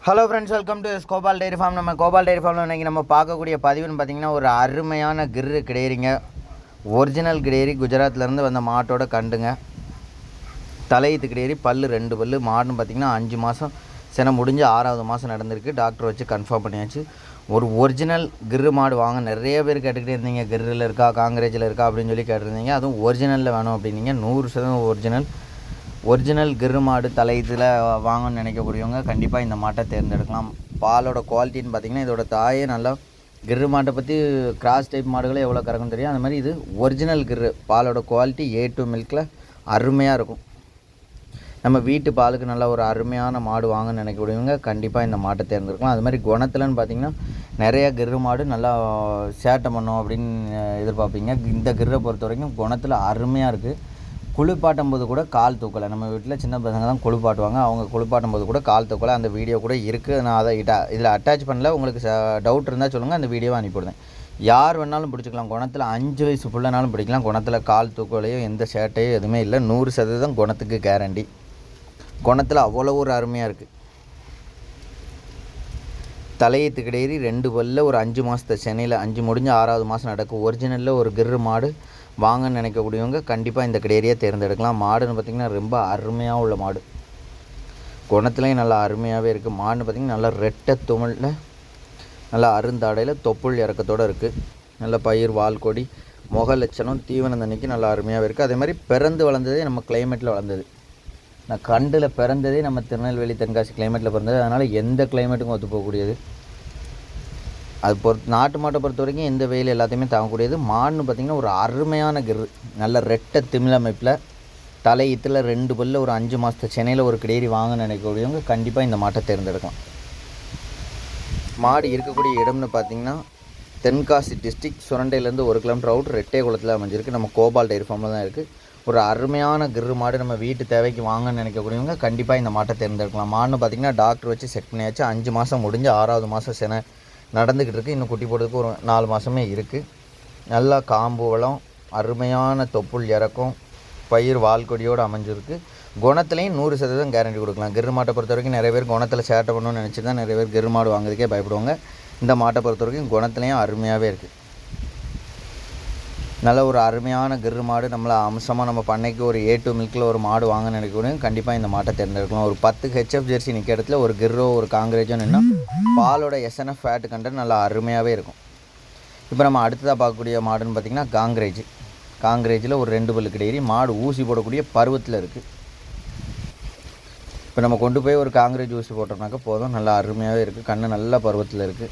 Hello friends, welcome to Gopal dairy farm. நம்ம Gopal diary ஃபார்மில் இன்றைக்கி நம்ம பார்க்கக்கூடிய பதிவுன்னு பார்த்திங்கன்னா ஒரு அருமையான கிர்ரு கிடையிறீங்க. ஒரிஜினல் கிடையிறி, குஜராத்லேருந்து வந்த மாட்டோட கண்டுங்க. தலையீத்து கிடையிறி, பல் 2 பல். மாடுன்னு பார்த்திங்கன்னா 5 மாதம் செனை முடிஞ்சு 6வது மாதம் நடந்திருக்கு. டாக்டர் வச்சு கன்ஃபார்ம் பண்ணியாச்சு. ஒரு ஒரிஜினல் கிர்ரு மாடு வாங்க நிறைய பேர் கேட்டுக்கிட்டே இருந்தீங்க. கிர்ரில் இருக்கா, காங்கிரேஜில் இருக்கா அப்படின்னு சொல்லி கேட்டிருந்தீங்க. அதுவும் ஒரிஜினலில் வேணும் அப்படின்னீங்க. 100% ஒரிஜினல் கிர்ரு மாடு தலையீத்தில் வாங்கணும்னு நினைக்கக்கூடியவங்க கண்டிப்பாக இந்த மாட்டை தேர்ந்தெடுக்கலாம். பாலோட குவாலிட்டின்னு பார்த்திங்கன்னா இதோட தாயே நல்லா கிர்ரு மாட்டை பற்றி கிராஸ் டைப் மாடுகளே எவ்வளோ கறக்குன்னு தெரியும். அந்த மாதிரி இது ஒரிஜினல் கிர்ரு. பாலோட குவாலிட்டி A2 மில்கில் அருமையாக இருக்கும். நம்ம வீட்டு பாலுக்கு நல்லா ஒரு அருமையான மாடு வாங்கன்னு நினைக்கக்கூடியவங்க கண்டிப்பாக இந்த மாட்டை தேர்ந்தெடுக்கலாம். அது மாதிரி குணத்தில்னு பார்த்திங்கன்னா நிறையா கிர்ரு மாடு நல்லா சேட்டை பண்ணும் அப்படின்னு எதிர்பார்ப்பீங்க. இந்த கிர்ரை பொறுத்த வரைக்கும் குணத்தில் அருமையாக இருக்குது. குளிப்பாட்டும் போது கூட கால் தூக்கலை. நம்ம வீட்டில் சின்ன பசங்க தான் குளிப்பாட்டுவாங்க. அவங்க குளிப்பாட்டும் போது கூட கால் தூக்கலை. அந்த வீடியோ கூட இருக்குது. நான் அதை இதில் அட்டாச் பண்ணல. உங்களுக்கு டவுட் இருந்தால் சொல்லுங்கள், அந்த வீடியோவை அனுப்பிவிடுவேன். யார் வேணாலும் பிடிச்சிக்கலாம். குணத்தில் 5 வயசு பிள்ளைனாலும் பிடிக்கலாம். குணத்தில் கால் தூக்கலையோ எந்த சேட்டையோ எதுவுமே இல்லை. 100% குணத்துக்கு கேரண்டி. குணத்தில் அவ்வளோ ஒரு அருமையாக இருக்குது. தலையீத்து கிடையிறி, 2 பல்ல, ஒரு 5 மாதத்தை சென்னையில் 5 முடிஞ்சு 6வது மாதம் நடக்கும். ஒரிஜினலில் ஒரு கிர்ரு மாடு வாங்கன்னு நினைக்கக்கூடியவங்க கண்டிப்பாக இந்த கிடையிறியை தேர்ந்தெடுக்கலாம். மாடுன்னு பார்த்திங்கன்னா ரொம்ப அருமையாக உள்ள மாடு. குணத்துலேயும் நல்லா அருமையாகவே இருக்குது. மாடுன்னு பார்த்திங்கன்னா நல்லா ரெட்டை துமிழில் நல்லா அருந்தாடையில் தொப்புள் இறக்கத்தோடு இருக்குது. நல்ல பயிர், வால்கொடி, முக லட்சணம், தீவனம் தண்ணிக்கு நல்லா அருமையாகவே இருக்குது. அதே மாதிரி பிறந்து வளர்ந்ததே நம்ம கிளைமேட்டில் வளர்ந்தது. நான் கண்டில் பிறந்ததே நம்ம திருநெல்வேலி, தென்காசி கிளைமேட்டில் பிறந்தது. அதனால் எந்த கிளைமேட்டுக்கும் ஒத்து போகக்கூடியது. அது நாட்டு மாட்டை பொறுத்த வரைக்கும் எந்த வெயில் எல்லாத்தையுமே தாங்கக்கூடியது. மாடுன்னு பார்த்திங்கன்னா ஒரு அருமையான கிர்ரு. நல்ல ரெட்டை திமிழ் அமைப்பில் தலையீத்தில் 2 பல்ல, ஒரு 5 மாதத்தை சென்னையில் ஒரு கிடையிறி வாங்கன்னு நினைக்கக்கூடியவங்க கண்டிப்பாக இந்த மாட்டை தேர்ந்தெடுக்கலாம். மாடு இருக்கக்கூடிய இடம்னு பார்த்திங்கன்னா தென்காசி டிஸ்ட்ரிக்ட், சுரண்டையிலேருந்து 1 கிலோமீட்டர் அவுட், ரெட்டைகுளத்தில் அமைஞ்சிருக்கு. நம்ம கோபால் டைரி ஃபார்மில் தான் இருக்குது. ஒரு அருமையான கிர்ரு மாடு நம்ம வீட்டு தேவைக்கு வாங்கன்னு நினைக்கக்கூடியவங்க கண்டிப்பாக இந்த மாட்டை தேர்ந்தெடுக்கலாம். மாடுன்னு பார்த்திங்கன்னா டாக்டர் வச்சு செக் பண்ணியாச்சு. 5 மாதம் முடிஞ்சு 6வது மாதம் செனை நடந்துக்கிட்டு இருக்குது. இன்னும் குட்டி போடுறதுக்கு ஒரு 4 மாதமே இருக்குது. நல்லா காம்பு வளம், அருமையான தொப்புள் இறக்கம், பயிர், வால்கொடியோடு அமைஞ்சிருக்கு. குணத்துலேயும் 100% கேரண்டி கொடுக்கலாம். கிர்ரு மாட்டை பொறுத்த வரைக்கும் நிறைய பேர் குணத்தில் சேட்டை பண்ணணும்னு நினச்சி தான் நிறைய பேர் கிர்ரு மாடு வாங்குறதுக்கே பயப்படுவாங்க. இந்த மாட்டை பொறுத்த வரைக்கும் குணத்துலேயும் அருமையாகவே இருக்குது. நல்ல ஒரு அருமையான கிர்ரு மாடு. நம்மளை அம்சமாக நம்ம பண்ணைக்கு ஒரு A2 மில்கில் ஒரு மாடு வாங்க நினைக்கணும். கண்டிப்பாக இந்த மாட்டை தேர்ந்தெடுக்கலாம். ஒரு 10 HF ஜெர்சி நிற்க இடத்துல ஒரு கிர்ரோ ஒரு காங்கிரேஜோ நின்னா பாலோட SNF ஃபேட்டு கண்டென்ட் நல்லா அருமையாகவே இருக்கும். இப்போ நம்ம அடுத்ததாக பார்க்கக்கூடிய மாடுன்னு பார்த்திங்கன்னா காங்கிரேஜில் ஒரு 2 பல்லு கிடையிறி. மாடு ஊசி போடக்கூடிய பருவத்தில் இருக்குது. இப்போ நம்ம கொண்டு போய் ஒரு காங்கிரேஜ் ஊசி போட்டோம்னாக்கா போதும். நல்லா அருமையாகவே இருக்குது. கண்ணு நல்ல பருவத்தில் இருக்குது.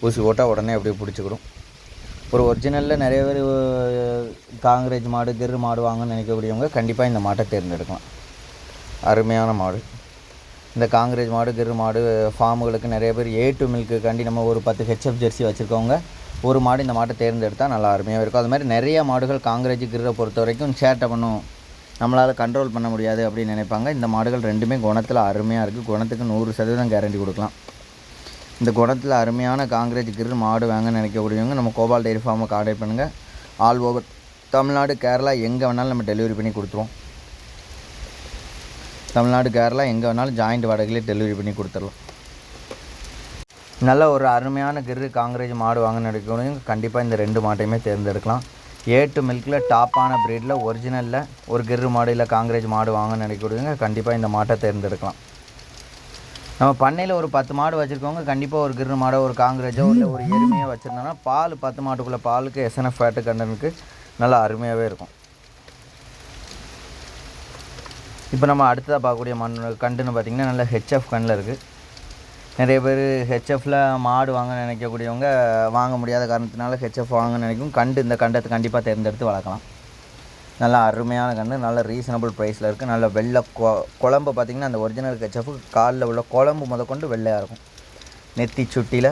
ஊசி போட்டால் உடனே அப்படியே பிடிச்சிக்கிடும். ஒரு ஒரிஜினலில் நிறைய பேர் காங்கிரேஜ் மாடு, கிர்ரு மாடு வாங்கன்னு நினைக்கக்கூடியவங்க கண்டிப்பாக இந்த மாட்டை தேர்ந்தெடுக்கலாம். அருமையான மாடு. இந்த காங்கிரேஜ் மாடு, கிர்ரு மாடு ஃபார்முகளுக்கு நிறைய பேர் A2 மில்க்குக்காண்டி நம்ம ஒரு 10 HF ஜெர்சி வச்சுருக்கவங்க ஒரு மாடு இந்த மாட்டை தேர்ந்தெடுத்தால் நல்லா அருமையாக இருக்கும். அது மாதிரி நிறைய மாடுகள் காங்கிரேஜ், கிர்ரை பொறுத்த வரைக்கும் சேட்டை பண்ணும், நம்மளால் கண்ட்ரோல் பண்ண முடியாது அப்படின்னு நினைப்பாங்க. இந்த மாடுகள் ரெண்டுமே குணத்தில் அருமையாக இருக்குது. குணத்துக்கு 100% கேரண்டி கொடுக்கலாம். இந்த குணத்தில் அருமையான காங்கிரேஜ் கிர்ரு மாடு வாங்கன்னு நினைக்கக்கூடியவங்க நம்ம கோபால் டைரி ஃபார்மை கான்டாக்ட் பண்ணுங்கள். ஆல் ஓவர் தமிழ்நாடு, கேரளா எங்கே வேணாலும் நம்ம டெலிவரி பண்ணி கொடுத்துருவோம். தமிழ்நாடு, கேரளா எங்கே வேணாலும் ஜாயிண்ட் வாடகையிலே டெலிவரி பண்ணி கொடுத்துடலாம். நல்ல ஒரு அருமையான கிர்ரு காங்கிரேஜ் மாடு வாங்கன்னு நினைக்கக்கூடியவங்க கண்டிப்பாக இந்த 2 மாட்டையுமே தேர்ந்தெடுக்கலாம். A2 மில்கில் டாப்பான ப்ரீடில் ஒரிஜினலில் ஒரு கிர்ரு மாடு இல்லை காங்கிரேஜ் மாடு வாங்கன்னு நினைக்கக்கூடியவங்க கண்டிப்பாக இந்த மாட்டை தேர்ந்தெடுக்கலாம். நம்ம பண்ணையில் ஒரு 10 மாடு வச்சுருக்கவங்க கண்டிப்பாக ஒரு கிர்ரு மாடோ ஒரு காங்கிரேஜோ இல்லை ஒரு எருமையோ வச்சுருந்தோன்னா பால் 10 மாட்டுக்குள்ளே பாலுக்கு SNF ஃபேட்டு கண்டனுக்கு நல்லா அருமையாகவே இருக்கும். இப்போ நம்ம அடுத்ததாக பார்க்கக்கூடிய கண்டுன்னு பார்த்திங்கன்னா நல்ல HF கண்ணில் இருக்குது. நிறைய பேர் HFல மாடு வாங்க நினைக்கக்கூடியவங்க வாங்க முடியாத காரணத்தினால HF வாங்க நினைக்கும். இந்த கண்டத்தை கண்டிப்பாக தேர்ந்தெடுத்து வளர்க்கலாம். நல்லா அருமையான கன்று, நல்ல ரீசனபிள் ப்ரைஸில் இருக்குது. நல்ல வெள்ளை குழம்பு பார்த்திங்கன்னா அந்த ஒரிஜினல் HFக்கு காலில் உள்ள குழம்பு முதற்கொண்டு வெள்ளையாக இருக்கும். நெத்தி சுட்டியில்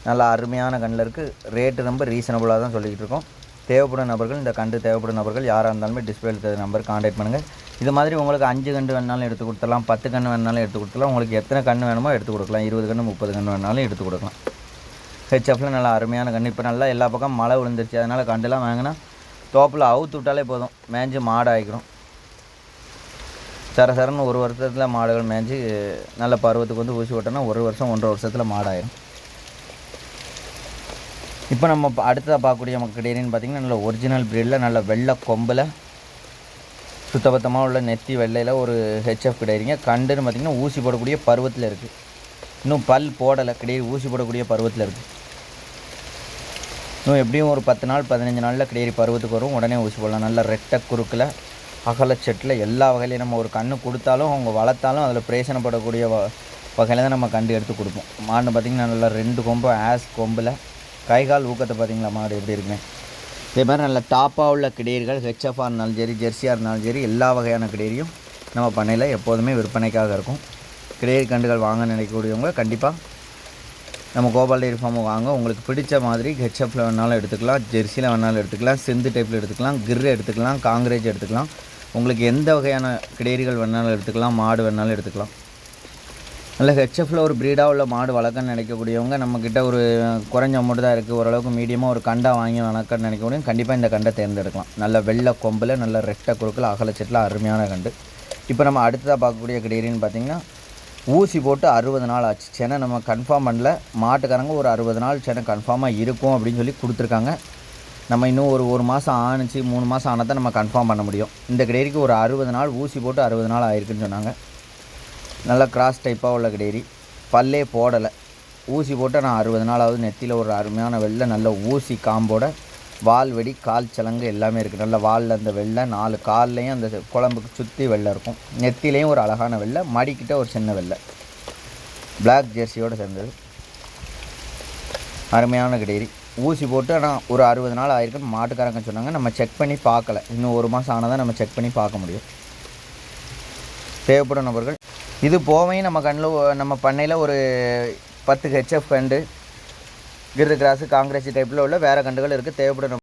நல்லா அருமையான கண்ணில் இருக்குது. ரேட்டு ரொம்ப ரீசனபுளாக தான் சொல்லிக்கிட்டு இருக்கோம். தேவைப்படும் நபர்கள், இந்த கண்டு தேவைப்படும் நபர்கள் யாராக இருந்தாலுமே டிஸ்பிளேல இருக்கிற நம்பர் கான்டாக்ட் பண்ணுங்கள். இது மாதிரி உங்களுக்கு 5 கன்று வேணாலும் எடுத்து கொடுத்துடலாம், 10 கன்று வேணாலும் எடுத்து கொடுத்துடலாம். உங்களுக்கு எத்தனை கன்று வேணுமோ எடுத்து கொடுக்கலாம். 20 கன்று 30 கன்று வேணாலும் எடுத்து கொடுக்கலாம். HFல நல்லா அருமையான கன்று. இப்போ நல்லா எல்லா பக்கம் மழை விழுந்துருச்சு. அதனால் கண்டுலாம் வாங்கினா தோப்பில் அவுத்து விட்டாலே போதும், மேய்ஞ்சி மாடு ஆகிக்கிறோம். சரசரன்னு ஒரு வருஷத்தில் மாடுகள் மேய்ஞ்சி நல்ல பருவத்துக்கு வந்து ஊசி போட்டோன்னா 1 வருஷம் 1.5 வருஷத்தில் மாடாயிரும். இப்போ நம்ம அடுத்ததாக பார்க்கக்கூடிய கிடேரின்னு பார்த்திங்கன்னா நல்ல ஒரிஜினல் ப்ரீடில் நல்ல வெள்ளை கொம்பில் சுத்தபத்தமாக உள்ள நெத்தி வெள்ளையில் ஒரு ஹெச்எஃப் கிடேரிங்க. கண்டுன்னு பார்த்திங்கன்னா ஊசி போடக்கூடிய பருவத்தில் இருக்குது. இன்னும் பல் போடலை, கிடேரி ஊசி போடக்கூடிய பருவத்தில் இருக்குது. இன்னும் எப்படியும் ஒரு 10 நாள் 15 நாளில் கிடேரி பருவத்துக்கு வரும், உடனே ஊசி போடலாம். நல்ல ரெட்டை குறுக்கில் அகலச்செட்டில் எல்லா வகையிலையும் நம்ம ஒரு கன்று கொடுத்தாலும் அவங்க வளர்த்தாலும் அதில் பிரயோசனப்படக்கூடிய வகையில் தான் நம்ம கண்டு எடுத்து கொடுப்போம். மாடு பார்த்திங்கன்னா நல்லா 2 கொம்பு ஆஸ் கொம்பில் கை கால் ஊக்கத்தை பார்த்திங்களா மாடு எப்படி இருக்குங்க. இதே மாதிரி நல்ல டாப்பாக உள்ள கிடேரிகள் ஹெச்எஃபாக இருந்தாலும் சரி ஜெர்சியாக இருந்தாலும் சரி எல்லா வகையான கிடேரியும் நம்ம பண்ணையில் எப்போதுமே விற்பனைக்காக இருக்கும். கிடேரி கண்டுகள் வாங்க நினைக்கக்கூடியவங்க கண்டிப்பாக நம்ம கோபால் டெய்ரி ஃபார்மை வாங்க. உங்களுக்கு பிடிச்ச மாதிரி ஹெச்எஃப்பில் வேணாலும் எடுத்துக்கலாம், ஜெர்சியில் வேணாலும் எடுத்துக்கலாம், சிந்து டைப்பில் எடுத்துக்கலாம், கிர் எடுத்துக்கலாம், காங்கிரேஜ் எடுத்துக்கலாம். உங்களுக்கு எந்த வகையான கிடேரிகள் வேணாலும் எடுத்துக்கலாம், மாடு வேணாலும் எடுத்துக்கலாம். நல்ல ஹெச்எஃப்பில் ஒரு ப்ரீடாக உள்ள மாடு வளர்க்கன்னு நினைக்கக்கூடியவங்க நம்மக்கிட்ட ஒரு குறைஞ்ச அமௌண்ட் தான் இருக்குது, ஓரளவுக்கு மீடியமாக ஒரு கண்டை வாங்கி வளர்க்கன்னு நினைக்கக்கூடியவங்க கண்டிப்பாக இந்த கண்டை தேர்ந்தெடுக்கலாம். நல்ல வெள்ளை கொம்பில் நல்ல ரெட்டை குறுக்கில் அகலச்செட்டில் அருமையான கண்டு. இப்போ நம்ம அடுத்ததாக பார்க்கக்கூடிய கிடேரின்னு பார்த்திங்கன்னா ஊசி போட்டு 60 நாள் ஆச்சு. சென்னை நம்ம கன்ஃபார்ம் பண்ணல, மாட்டுக்காரங்க ஒரு 60 நாள் சென்னை கன்ஃபார்மாக இருக்கும் அப்படின்னு சொல்லி கொடுத்துருக்காங்க. நம்ம இன்னும் ஒரு மாதம் ஆணுச்சு 3 மாதம் ஆனால் தான் நம்ம கன்ஃபார்ம் பண்ண முடியும். இந்த கிடேரிக்கு ஒரு 60 நாள் ஊசி போட்டு 60 நாள் ஆயிருக்குன்னு சொன்னாங்க. நல்லா கிராஸ் டைப்பாக உள்ள கிடேரி, பல்லே போடலை, ஊசி போட்டு நான் 60 நாள் ஆகுது. நெத்தியில் ஒரு அருமையான வெள்ளை நல்ல ஊசி காம்போட வால் வெடி கால் சலங்கு எல்லாமே இருக்குது. நல்ல வாலில் அந்த வெள்ளை 4 கால்லையும் அந்த குழம்புக்கு சுற்றி வெள்ளை இருக்கும். நெத்திலையும் ஒரு அழகான வெள்ளை, மடிக்கிட்ட ஒரு சின்ன வெள்ளை, பிளாக் ஜெர்சியோடு சேர்ந்தது. அருமையான கிடேரி ஊசி போட்டு ஆனால் ஒரு 60 நாள் ஆயிருக்குன்னு மாட்டுக்காரங்க சொன்னாங்க. நம்ம செக் பண்ணி பார்க்கல, இன்னும் 1 மாதம் ஆனால் தான் நம்ம செக் பண்ணி பார்க்க முடியும். தேவைப்படும் நபர்கள் இது போவையும் நம்ம கண்ணில் நம்ம பண்ணையில் ஒரு 10 ஹெச்எஃப் கண்டு கிரு கிராஸு காங்கிரஸ் டைப்பில் உள்ள வேறு கண்டுகள் இருக்குது. தேவைப்படும்